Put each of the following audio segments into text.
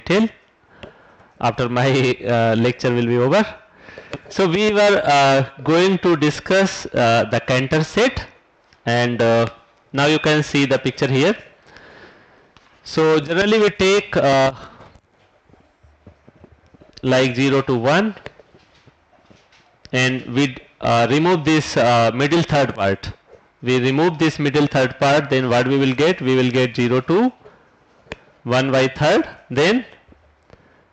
detail after my lecture will be over. So we were going to discuss the Cantor set, and now you can see the picture here. So generally we take like 0 to 1, and we remove this middle third part. We remove this middle third part, then what we will get? We will get 0 to 1 by third, then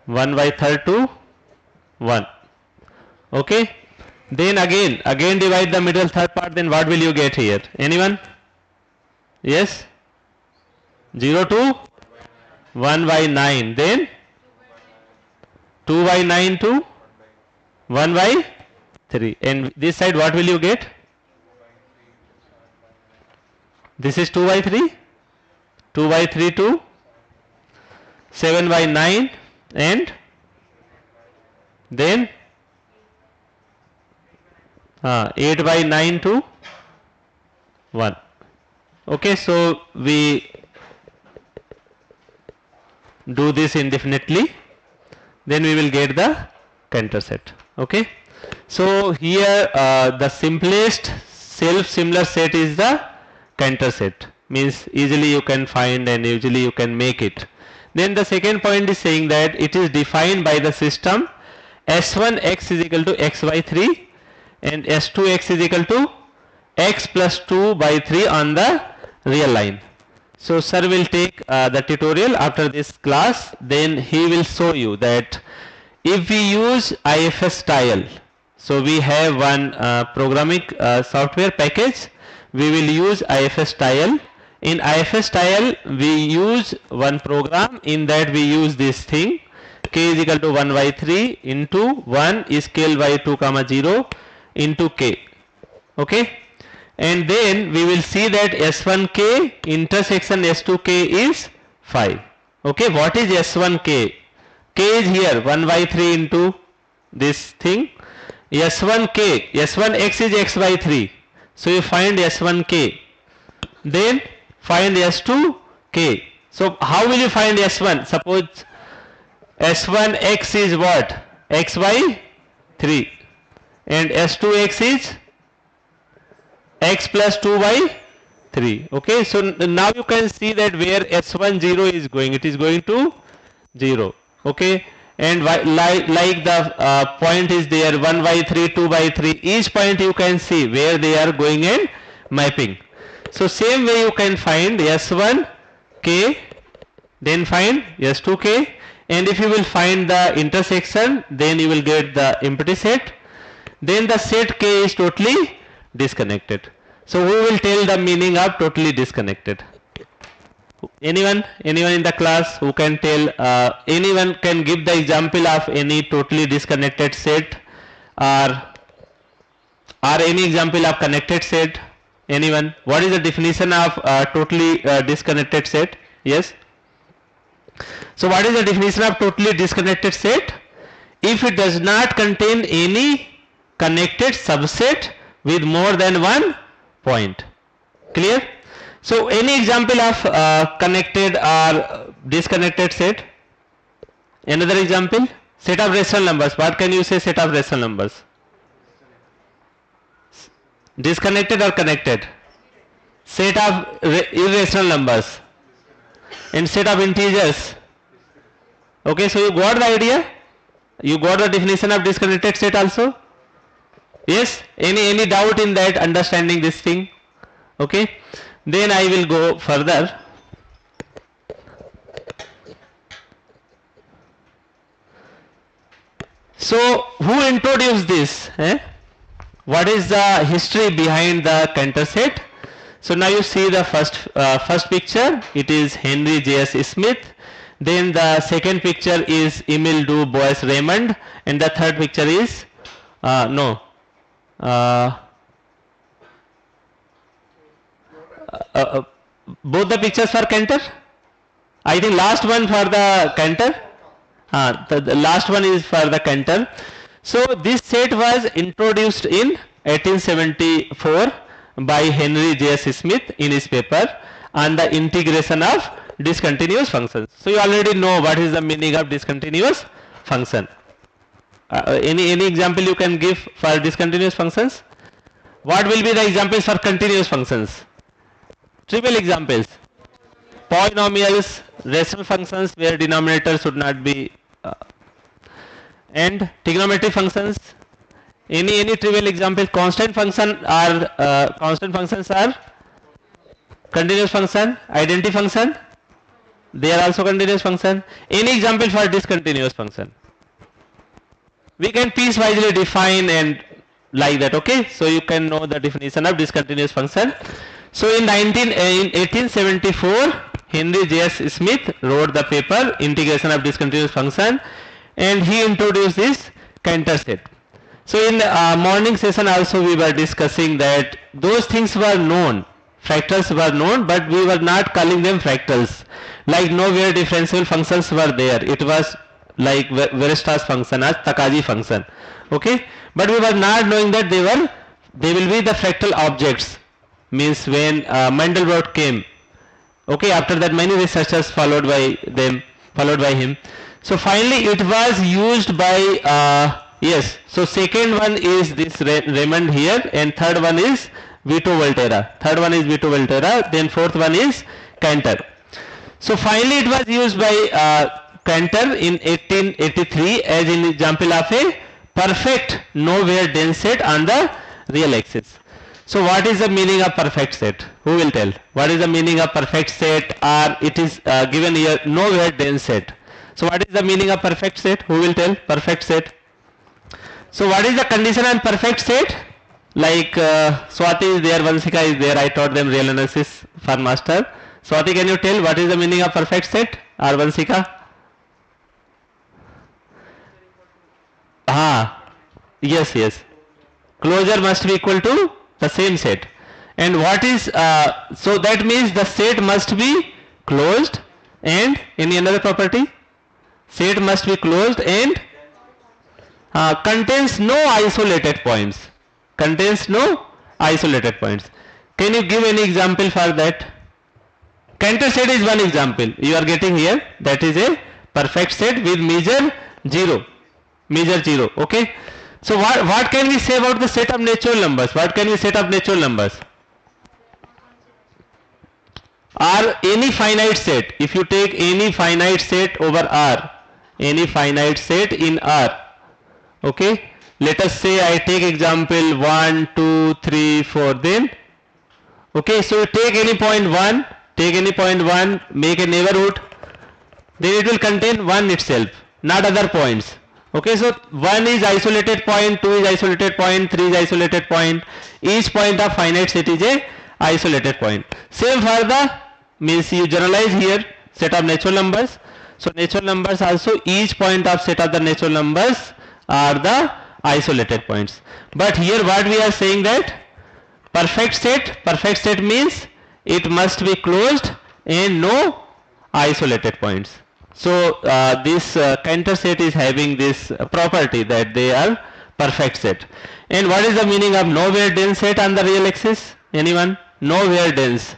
1 by third to 1. Okay, then again divide the middle third part, then what will you get here? Anyone? Yes, 0 to 1 by 9, then 2 by 9 to 1 by 3, and this side what will you get? This is 2 by 3, 2 by 3 to 7 by 9, and then 8 by 9 to 1. Okay, so we do this indefinitely, then we will get the Cantor set. Okay, so here the simplest self-similar set is the Cantor set, means easily you can find and usually you can make it. Then the second point is saying that it is defined by the system S1x is equal to x by 3 and S2x is equal to x plus 2 by 3 on the real line. So sir will take the tutorial after this class, then he will show you that if we use IFS style, so we have one programming software package, we will use IFS style. In IFS style we use one program, in that we use this thing, k is equal to 1 by 3 into 1 is scale by 2 comma 0 into k. Okay, and then we will see that S1k intersection S2k is 5. Okay, what is S1k? K is here 1 by 3 into this thing. S1k, S1x is x by 3. So you find S1k, then find S2k. So how will you find S1? Suppose S1x is what? X by 3, and S2x is x plus 2 by 3. Okay, so now you can see that where S1 0 is going, it is going to 0. Okay, and like the point is there 1 by 3, 2 by 3, each point you can see where they are going and mapping. So same way you can find S1k, then find S2k, and if you will find the intersection, then you will get the empty set. Then the set k is totally disconnected. So who will tell the meaning of totally disconnected? Anyone in the class who can tell? Anyone can give the example of any totally disconnected set, or any example of connected set? Anyone? What is the definition of totally disconnected set? Yes. So what is the definition of totally disconnected set? If it does not contain any connected subset with more than one point. Clear? So any example of connected or disconnected set? Another example? Set of rational numbers. What can you say set of rational numbers? Disconnected or connected? Set of irrational numbers. And set of integers. Okay, so you got the idea? You got the definition of disconnected set also? Yes? Any doubt in that understanding this thing? Okay, then I will go further. So who introduced this? What is the history behind the Cantor set? So now you see the first picture, it is Henry J.S. Smith. Then the second picture is Emile du Bois Raymond, and the third picture is both the pictures for Cantor? I think last one for the Cantor. The last one is for the Cantor. So this set was introduced in 1874 by Henry J.S. Smith in his paper on the integration of discontinuous functions. So you already know what is the meaning of discontinuous function. Any example you can give for discontinuous functions? What will be the examples for continuous functions? Trivial examples. Polynomials, rational functions where denominator should not be and trigonometric functions. Any trivial example. Constant functions are continuous function. Identity function, they are also continuous function. Any example for discontinuous function? We can piecewisely define and like that. Okay, so you can know the definition of discontinuous function. So in 1874, Henry J.S. Smith wrote the paper Integration of Discontinuous Function, and he introduced this Cantor set. So in the morning session also we were discussing that those things were known, fractals were known, but we were not calling them fractals. Like nowhere differentiable functions were there. It was like Weierstrass function as Takaji function. Okay, but we were not knowing that they will be the fractal objects. Means when Mandelbrot came, okay, after that many researchers followed by him. So finally it was used by yes. So second one is this Raymond here, and third one is Vito Volterra. Then fourth one is Cantor. So finally it was used by Cantor in 1883 as an example of a perfect nowhere dense set on the real axis. So what is the meaning of perfect set? Who will tell? What is the meaning of perfect set? Or it is given here nowhere dense set. So what is the meaning of perfect set? Who will tell? Perfect set. So what is the condition on perfect set? Like Swati is there, Vansika is there. I taught them real analysis for master. Swati, can you tell what is the meaning of perfect set? Or Vansika? Yes. Closure must be equal to the same set. And what is so that means the set must be closed, and any another property? Set must be closed and contains no isolated points. Can you give any example for that? Cantor set is one example you are getting here. That is a perfect set with measure 0. Okay. So what can we say about the set of natural numbers? Or any finite set. If you take any finite set over R, any finite set in R, okay, let us say I take example 1, 2, 3, 4, then okay, so take any point 1, make a neighborhood, then it will contain 1 itself, not other points. Okay, so 1 is isolated point, 2 is isolated point, 3 is isolated point. Each point of finite set is a isolated point. Same for the, means you generalize here set of natural numbers. So natural numbers also, each point of set of the natural numbers are the isolated points. But here what we are saying that perfect set means it must be closed and no isolated points. So this Cantor set is having this property that they are perfect set. And what is the meaning of nowhere dense set on the real axis? Anyone? Nowhere dense.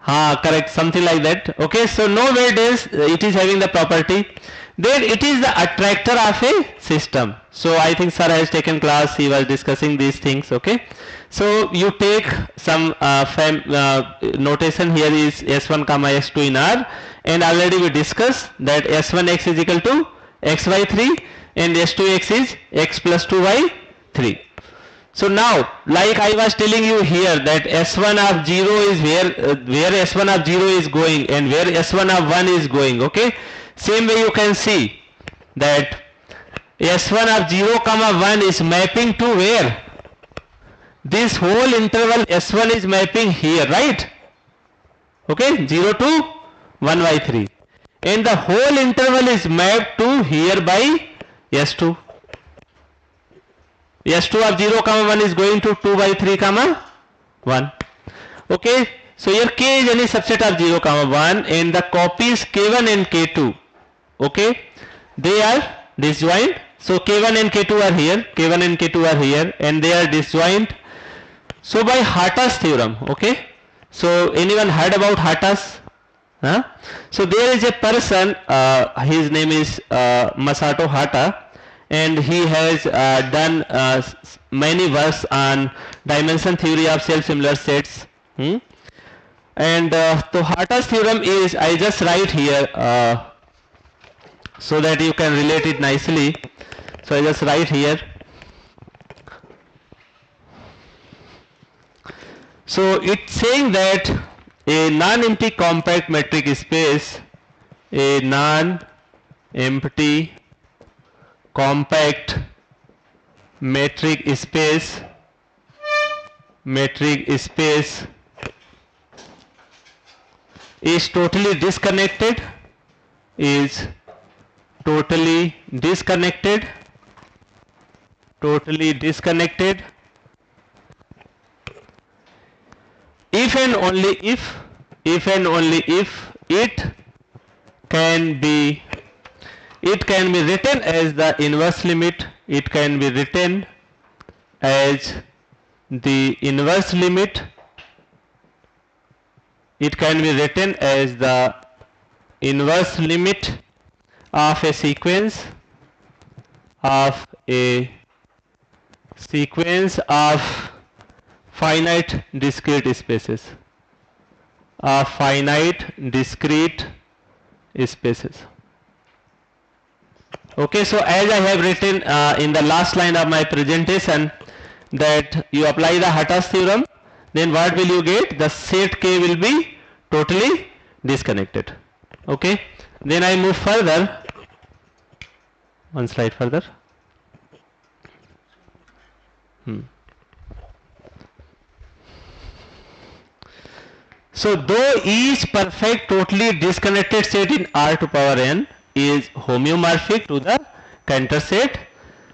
Correct, something like that. Okay, so nowhere dense, it is having the property. Then it is the attractor of a system. So I think sir has taken class, he was discussing these things. Okay, so you take some notation here is S1 comma S2 in R, and already we discussed that S1x is equal to x by 3 and S2x is x plus 2 by 3. So now, like I was telling you here that S1 of 0 is where S1 of 0 is going and where S1 of 1 is going. Okay, same way you can see that S1 of 0 comma 1 is mapping to where? This whole interval S1 is mapping here, right? Okay, 0 to 1 by 3, and the whole interval is mapped to here by S2. S2 of 0 comma 1 is going to 2 by 3 comma 1. Okay, so here K is any subset of 0 comma 1 and the copies K1 and K2, okay, they are disjoint So K1 and K2 are here, K1 and K2 are here, and they are disjoint. So by Harta's theorem, okay. So anyone heard about Harta's? Huh? So there is a person, his name is Masato Hata, and he has done many works on dimension theory of self-similar sets. And so Harta's theorem is, I just write here so that you can relate it nicely. So I just write here. So it's saying that a non-empty compact metric space, a non-empty compact metric space is totally disconnected, if and only if it can be written as the inverse limit, of a sequence of finite discrete spaces. Okay, so as I have written in the last line of my presentation, that you apply the Harta's theorem, then what will you get? The set K will be totally disconnected. Okay, then I move further, one slide further. So though each perfect totally disconnected set in R to power n is homeomorphic to the Cantor set,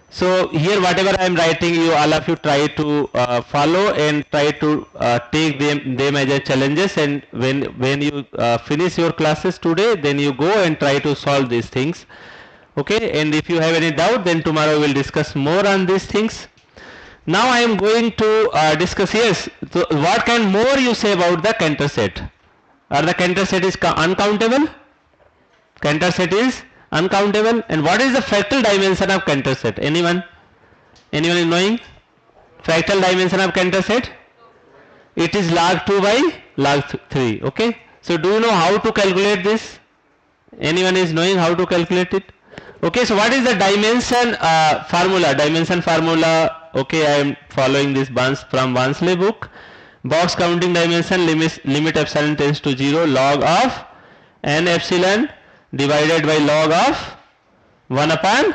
so here whatever I am writing, you all of you try to follow and try to take them as a challenges, and when you finish your classes today, then you go and try to solve these things. Okay, and if you have any doubt, then tomorrow we will discuss more on these things. Now I am going to discuss, yes, so what can more you say about the Cantor set? Or the Cantor set is uncountable? Cantor set is uncountable. And what is the fractal dimension of Cantor set? Anyone? Anyone is knowing? Fractal dimension of Cantor set? It is log 2 by log 3. Okay. So do you know how to calculate this? Anyone is knowing how to calculate it? Okay. So what is the dimension formula? Dimension formula. Okay, I am following this from Barnsley book. Box counting dimension, limit epsilon tends to 0, log of n epsilon divided by log of 1 upon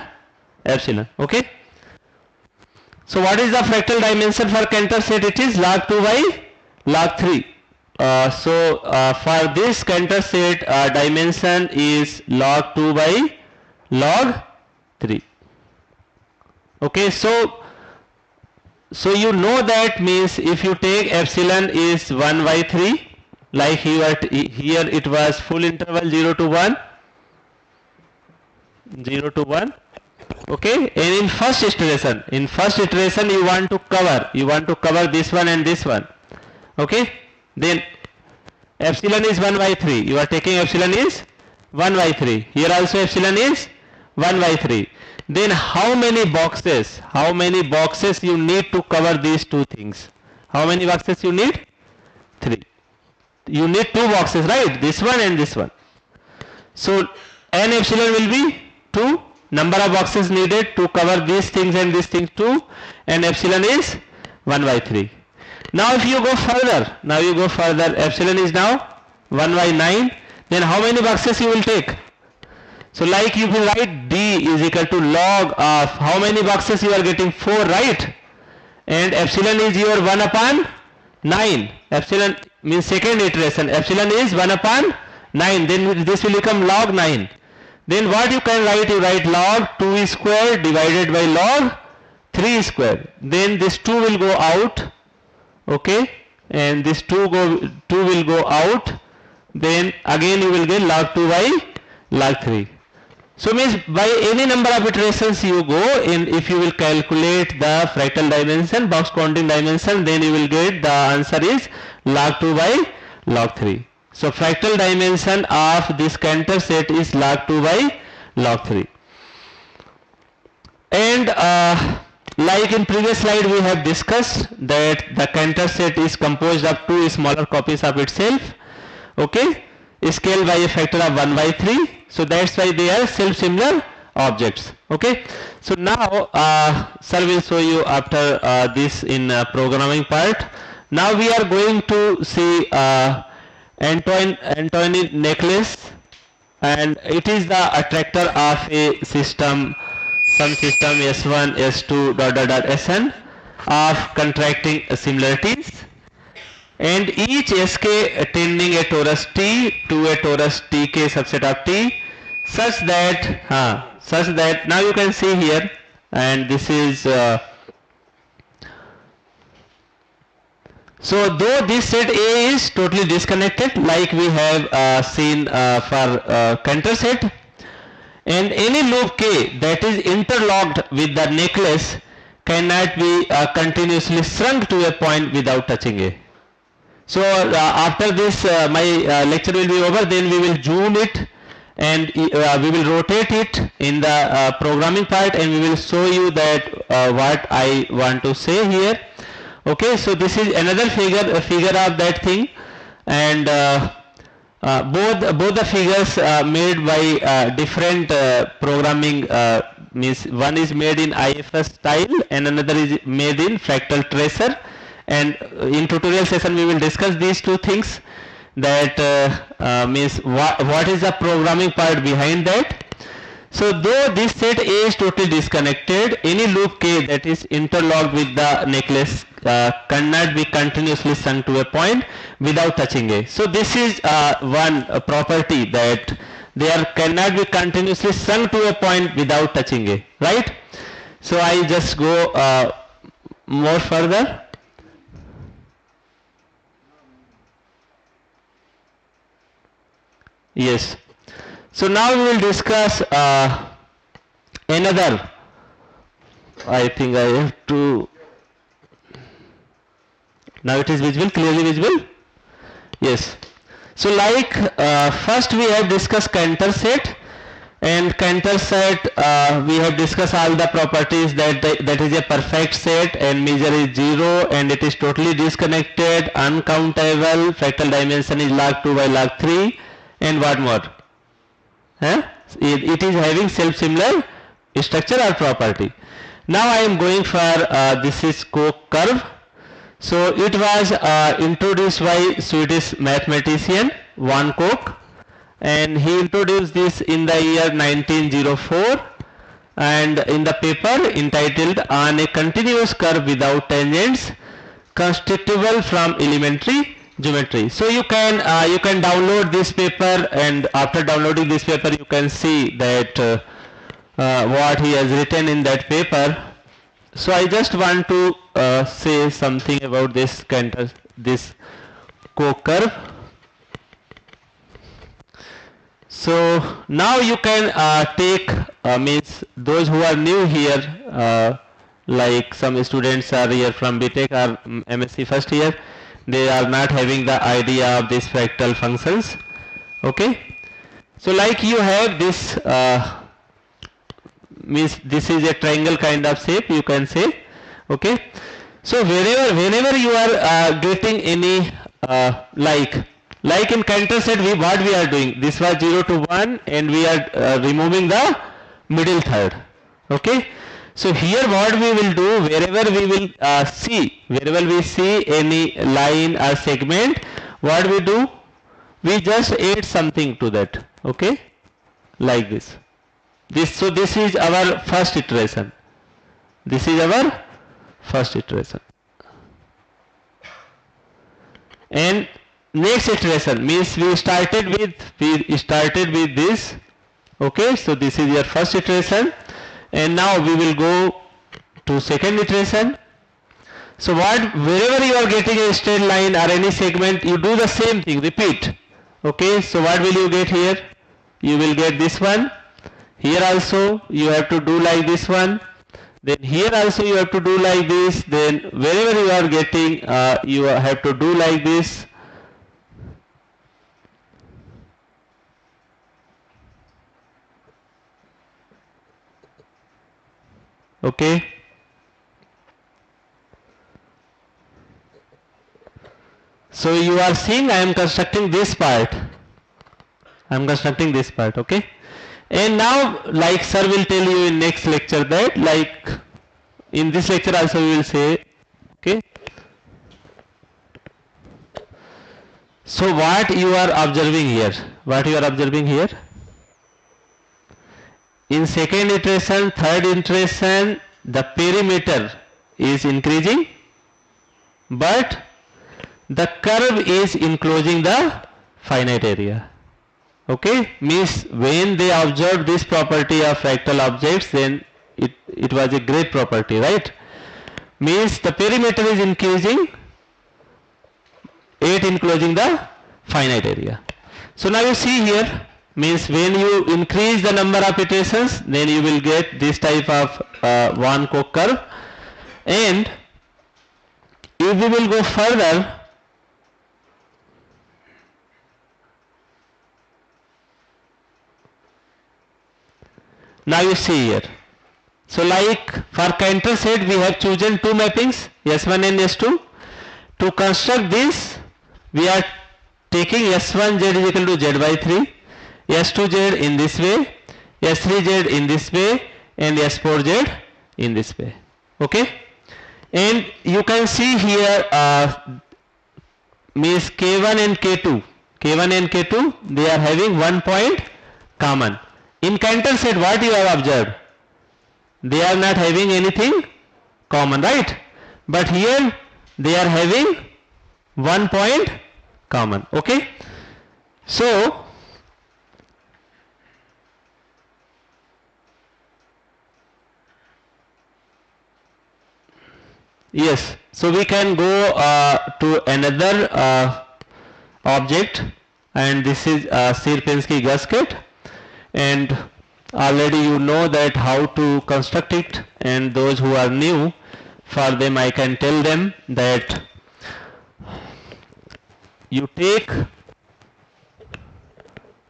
epsilon. Okay. So what is the fractal dimension for Cantor set? It is log 2 by log 3. For this Cantor set, dimension is log 2 by log 3. Okay, so you know that means if you take epsilon is 1 by 3, like here it was full interval 0 to 1, okay, and in first iteration you want to cover this one and this one, okay, then epsilon is 1 by 3, you are taking epsilon is 1 by 3, here also epsilon is 1 by 3. Then how many boxes you need to cover these two things? How many boxes you need? 3. You need 2 boxes, right? This one and this one. So n epsilon will be 2, number of boxes needed to cover these things and these things 2, and epsilon is 1 by 3. Now if you go further, epsilon is now 1 by 9, then how many boxes you will take? So like you will write D is equal to log of how many boxes you are getting? 4, right? And epsilon is your 1 upon 9. Epsilon means second iteration. Epsilon is 1 upon 9. Then this will become log 9. Then what you can write? You write log 2 square divided by log 3 square. Then this 2 will go out. Okay. And this 2 will go out. Then again you will get log 2 by log 3. So means by any number of iterations you go, and if you will calculate the fractal dimension, box counting dimension, then you will get the answer is log 2 by log 3. So fractal dimension of this Cantor set is log 2 by log 3. And like in previous slide we have discussed that the Cantor set is composed of two smaller copies of itself, okay, scaled by a factor of 1 by 3. So that's why they are self-similar objects, okay. So now sir will show you after this in programming part. Now we are going to see Antoine necklace, and it is the attractor of a system, some system S1, S2, Sn of contracting similarities, and each Sk tending a torus T to a torus Tk subset of T, such that now you can see here, and this is so though this set A is totally disconnected like we have seen for Cantor set, and any loop K that is interlocked with the necklace cannot be continuously shrunk to a point without touching A. So after this my lecture will be over, then we will zoom it and we will rotate it in the programming part, and we will show you that what I want to say here. Okay, so this is another figure of that thing, and both the figures made by different programming, means one is made in IFS style and another is made in fractal tracer, and in tutorial session we will discuss these two things, that means what is the programming part behind that. So though this set A is totally disconnected, any loop K that is interlocked with the necklace cannot be continuously shrunk to a point without touching A. So this is one property, that there cannot be continuously shrunk to a point without touching A, right? So I just go more further. Yes. So now we will discuss another, I think I have to, now it is visible, clearly visible? Yes. So like first we have discussed Cantor set, and Cantor set we have discussed all the properties, that that is a perfect set and measure is 0 and it is totally disconnected, uncountable, fractal dimension is log 2 by log 3, and what more? It is having self-similar structure or property. Now I am going for this is Koch curve. So it was introduced by Swedish mathematician von Koch, and he introduced this in the year 1904, and in the paper entitled On a Continuous Curve Without Tangents Constructible from Elementary Geometry. So you can download this paper, and after downloading this paper you can see that what he has written in that paper. So I just want to say something about this Cantor, this Koch curve. So now you can take means those who are new here, like some students are here from BTech or MSc first year, they are not having the idea of these fractal functions. Okay, so like you have this means this is a triangle kind of shape, you can say. Okay, so whenever you are getting any like in Cantor set, what we are doing, this was 0 to 1 and we are removing the middle third. Okay, so here what we will do, wherever we see any line or segment, what we do, we just add something to that. Okay, like this. So this is our first iteration. This is our first iteration. And next iteration means we started with this. Okay, so this is your first iteration, and now we will go to second iteration. So wherever you are getting a straight line or any segment, you do the same thing, repeat. Okay, so what will you get here? You will get this one. Here also you have to do like this one. Then here also you have to do like this. Then wherever you are getting, you have to do like this. Okay. So you are seeing I am constructing this part. I am constructing this part. Okay. And now, like sir will tell you in next lecture that, like in this lecture also we will say, okay. So what you are observing here? What you are observing here? In second iteration, third iteration, the perimeter is increasing, but the curve is enclosing the finite area. Okay, means when they observed this property of fractal objects, then it was a great property, right? Means the perimeter is increasing, it enclosing the finite area. So now you see here, means when you increase the number of iterations, then you will get this type of one Koch curve. And if we will go further, now you see here. So like for Cantor set we have chosen two mappings, S1 and S2. To construct this, we are taking S1z is equal to z by 3, S2z in this way, S3z in this way, and S4z in this way. Okay? And you can see here means K1 and K2. K1 and K2, they are having one point common. In Cantor set, what you have observed? They are not having anything common, right? But here they are having one point common. Okay? So yes, so we can go to another object, and this is Sierpinski gasket, and already you know that how to construct it, and those who are new, for them I can tell them that you take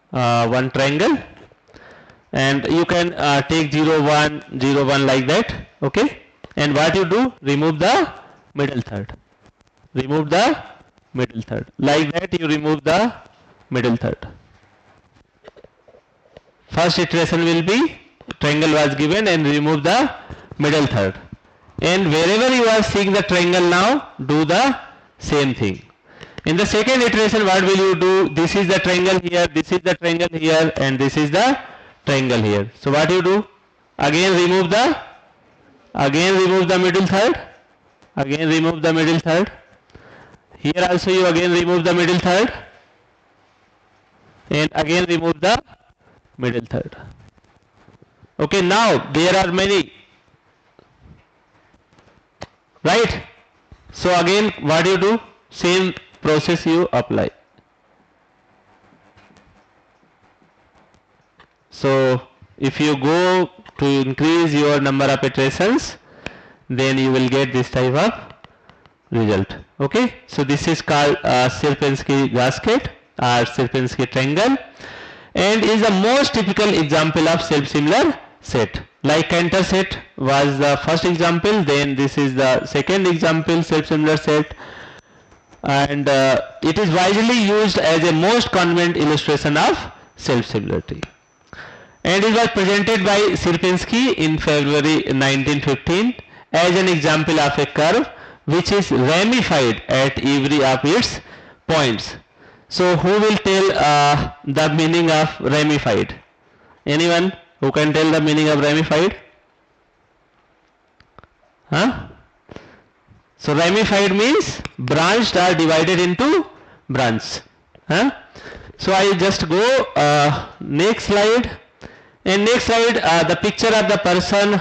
one triangle, and you can take 0 1 0 1 like that. Okay, and what you do, remove the middle third, remove the middle third, like that you remove the middle third. First iteration will be triangle was given and remove the middle third, and wherever you are seeing the triangle now, do the same thing. In the second iteration, what will you do? This is the triangle here, this is the triangle here, and this is the triangle here. So what you do? Again remove the middle third, again remove the middle third. Here also you again remove the middle third, and again remove the middle third. Okay, now there are many, right? So again what you do? Same process you apply. So if you go to increase your number of iterations, then you will get this type of result. Okay, so this is called Sierpinski gasket or Sierpinski triangle, and is the most typical example of self-similar set. Like Cantor set was the first example, then this is the second example, self-similar set, and it is widely used as a most convenient illustration of self-similarity. And it was presented by Sierpinski in February 1915 as an example of a curve which is ramified at every of its points. So who will tell the meaning of ramified? Anyone who can tell the meaning of ramified? Huh? So ramified means branched or divided into branch. Huh? So I just go next slide. And next slide, the picture of the person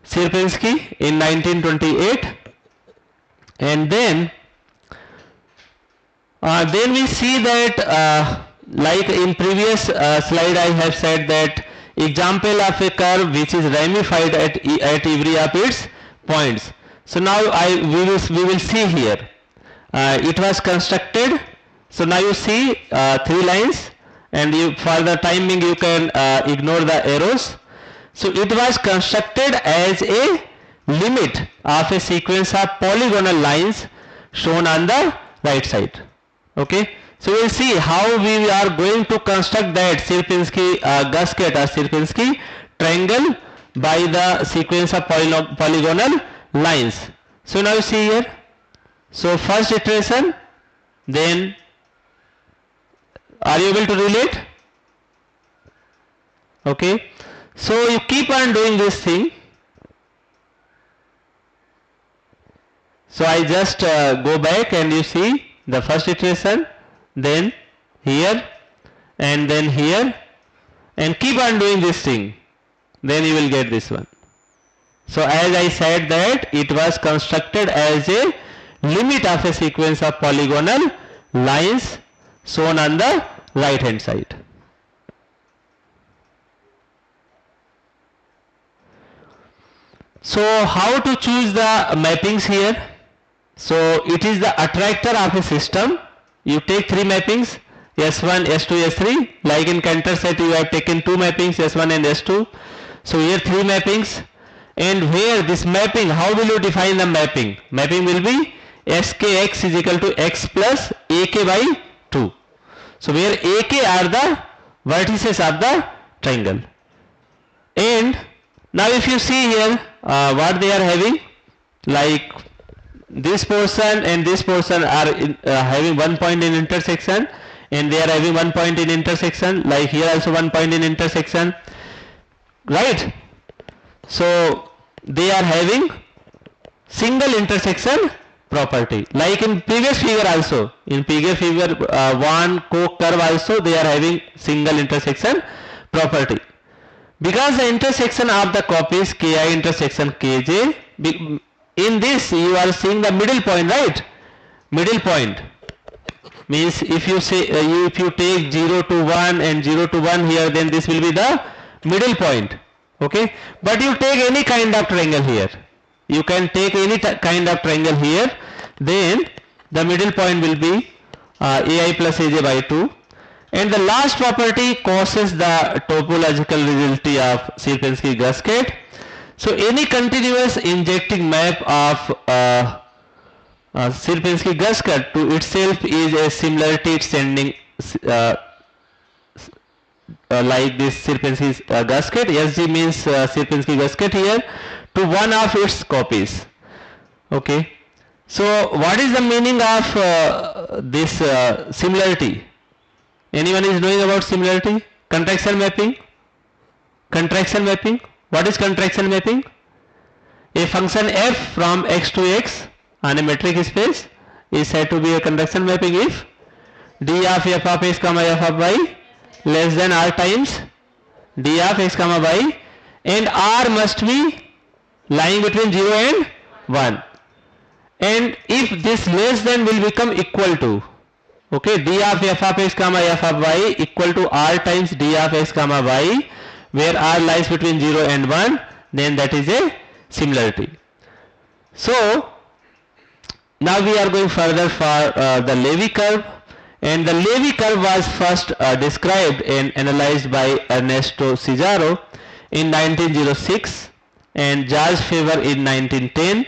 Sierpinski in 1928, and then we see that like in previous slide I have said that example of a curve which is ramified at every of its points. So now we will see here. It was constructed. So now you see 3 lines, and for the timing you can ignore the arrows. So it was constructed as a limit of a sequence of polygonal lines shown on the right side. Okay. So we will see how we are going to construct that Sierpinski gasket or Sierpinski triangle by the sequence of polygonal lines. So now you see here. So first iteration, then are you able to relate? Okay. So you keep on doing this thing. So I just go back and you see the first iteration, then here, and then here, and keep on doing this thing, then you will get this one. So as I said that it was constructed as a limit of a sequence of polygonal lines shown on the right hand side. So how to choose the mappings here? So it is the attractor of a system. You take 3 mappings, S1, S2, S3. Like in Cantor set you have taken 2 mappings, S1 and S2. So here 3 mappings. And where this mapping, how will you define the mapping? Mapping will be skx is equal to x plus ak by 2. So where ak are the vertices of the triangle. And now if you see here what they are having, like this portion and this portion are having 1 point in intersection, and they are having 1 point in intersection, like here also 1 point in intersection, right? So they are having single intersection property, like in previous figure also. In previous figure 1 Koch curve also they are having single intersection property, because the intersection of the copies ki intersection kj. In this you are seeing the middle point, right? Middle point means if you say if you take 0 to 1 and 0 to 1 here, then this will be the middle point. Okay, but you take any kind of triangle here, you can take any kind of triangle here, then the middle point will be ai plus aj by 2. And the last property causes the topological rigidity of Sierpinski gasket. So any continuous injecting map of Sierpinski gasket to itself is a similarity extending like this Sierpinski gasket. SG means Sierpinski gasket here to one of its copies. Okay. So what is the meaning of this similarity? Anyone is knowing about similarity? Contraction mapping? Contraction mapping? What is contraction mapping? A function f from x to x on a metric space is said to be a contraction mapping if d of f of x comma f of y less than r times d of x comma y, and r must be lying between 0 and 1. And if this less than will become equal to, okay, d of f of x comma f of y equal to r times d of x comma y, where r lies between 0 and 1, then that is a similarity. So now we are going further for the Levy curve, and the Levy curve was first described and analyzed by Ernesto Cizarro in 1906 and George Faber in 1910,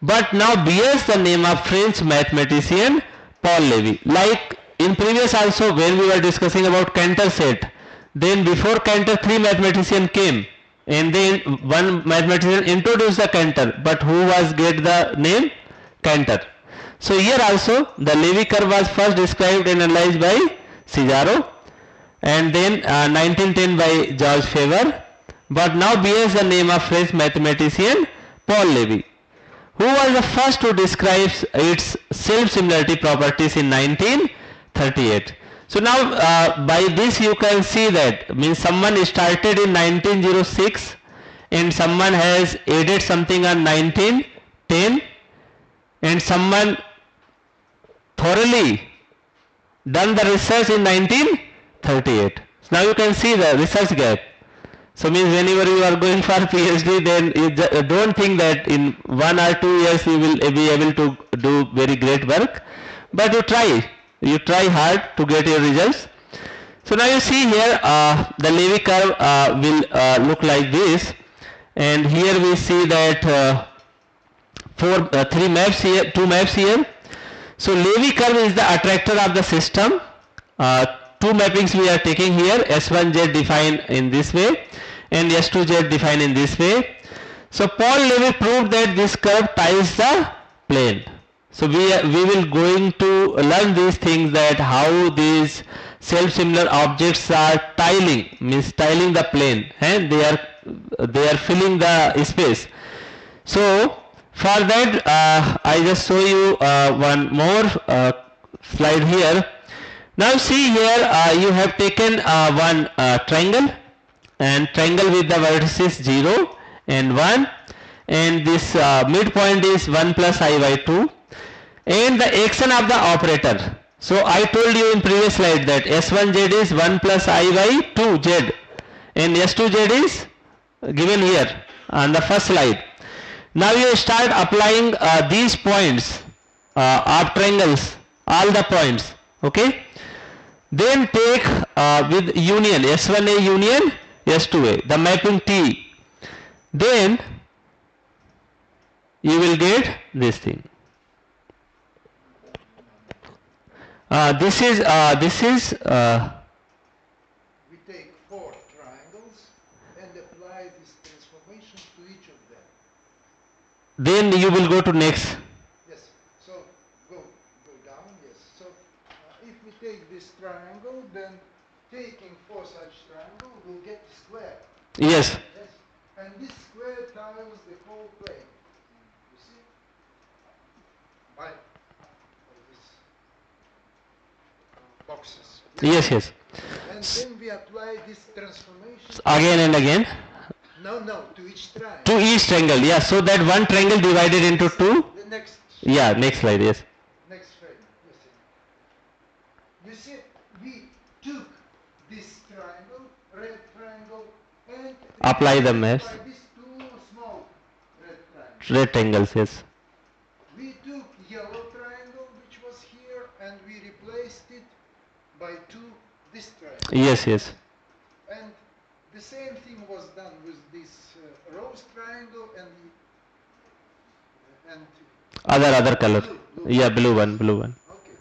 but now bears the name of French mathematician Paul Levy. Like in previous also when we were discussing about Cantor set, then before Cantor 3 mathematicians came, and then one mathematician introduced the Cantor, but who was get the name Cantor. So here also the Levy curve was first described and analyzed by Cizarro, and then 1910 by George Faber, but now bears the name of French mathematician Paul Levy, who was the first to describe its self-similarity properties in 1938. So now by this you can see that means someone started in 1906 and someone has added something on 1910, and someone thoroughly done the research in 1938. So now you can see the research gap. So means whenever you are going for PhD, then you don't think that in 1 or 2 years you will be able to do very great work, but you try hard to get your results. So now you see here the Levy curve will look like this, and here we see that three maps here, two maps here. So Levy curve is the attractor of the system. Two mappings we are taking here, S1Z defined in this way and S2Z defined in this way. So Paul Levy proved that this curve tiles the plane. So we will going to learn these things, that how these self-similar objects are tiling, means tiling the plane, and they are filling the space. So for that I just show you one more slide here. Now see here you have taken one triangle, and triangle with the vertices 0 and 1, and this midpoint is 1 plus I by 2, and the action of the operator. So I told you in previous slide that S1Z is 1 plus I by 2Z, and S2Z is given here on the first slide. Now you start applying these points of triangles, all the points, okay. Then take with union, S1A union S2A, the mapping T. Then you will get this thing. This is we take 4 triangles and apply this transformation to each of them. Then you will go to next. Yes. So go down. Yes. So if we take this triangle, then taking 4 such triangles, we'll get a square. Yes. Yes. And this square tiles the whole plane. You see? By these boxes. Yes, yes. And then we apply this transformation Again and again. No, to each triangle. To each triangle, yeah. So that one triangle divided into two. The next. Yeah, next slide, yes. Next slide. You see, we took this triangle, red triangle, and Apply the maps. by these 2 small red triangles. Red triangles, yes. We took yellow triangle, which was here, and we replaced it by 2 this triangle. Yes, yes. And the same thing was done with this rose triangle and Other color. blue. Yeah, blue one. Okay.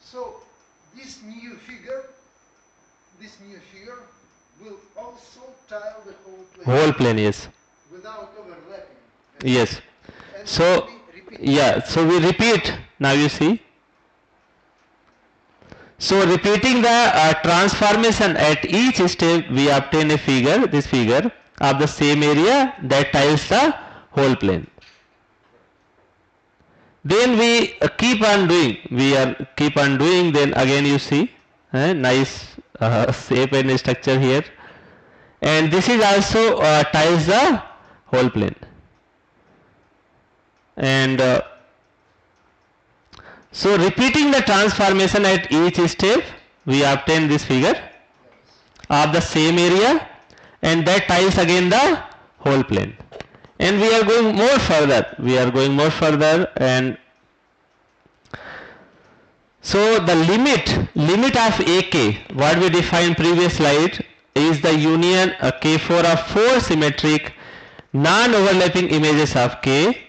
So this new figure will also tile the whole plane. Whole plane, yes. Without overlapping. Yes. And So we repeat. yeah, so we repeat. Now you see. So repeating the transformation at each step, we obtain a figure, this figure of the same area that tiles the whole plane. Then we keep on doing. Then again you see nice shape and structure here, and this is also tiles the whole plane. And so repeating the transformation at each step, we obtain this figure of the same area, and that tiles again the whole plane. And we are going more further. And so the limit of AK, what we defined previous slide, is the union K4 of 4 symmetric non-overlapping images of K,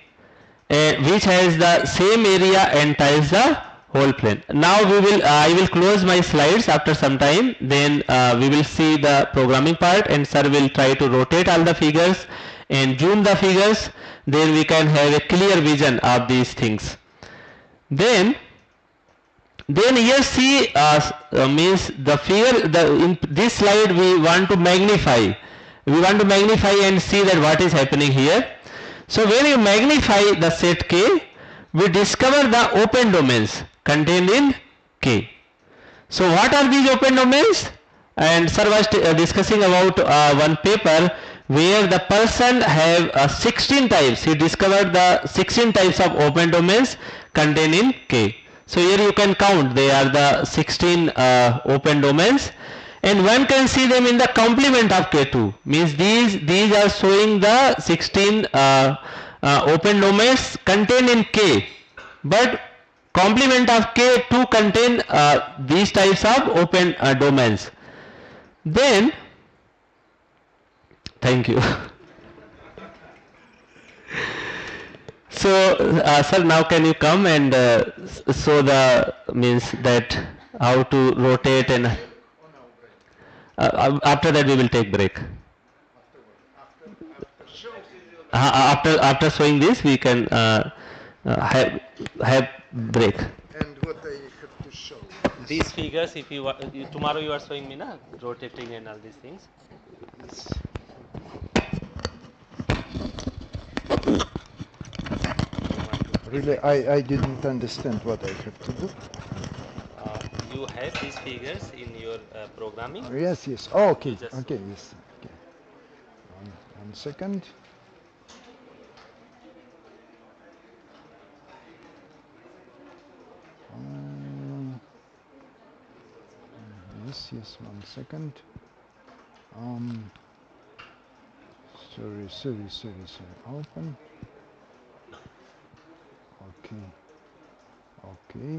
which has the same area and tiles the whole plane. Now I will close my slides after some time. Then we will see the programming part, and sir will try to rotate all the figures and zoom the figures. Then we can have a clear vision of these things. Then here see means the figure. In this slide we want to magnify. And see that what is happening here. So when you magnify the set K, we discover the open domains contained in K. So what are these open domains? And sir was discussing about one paper where the person have 16 types. He discovered the 16 types of open domains contained in K. So here you can count, they are the 16 open domains, and one can see them in the complement of K2, means these are showing the 16 open domains contained in K, but complement of K2 contain these types of open domains. Then, thank you. So, sir, now can you come and show the means that how to rotate, and after that we will take break. After showing this, we can have break. And what I have to show. These figures, if you, tomorrow you are showing me na rotating and all these things. Yes. Really, I didn't understand what I have to do. You have these figures in your programming. Yes, yes. Oh, okay, Just- okay, yes. Okay. One second. Yes, yes. 1 second. Sorry. Open.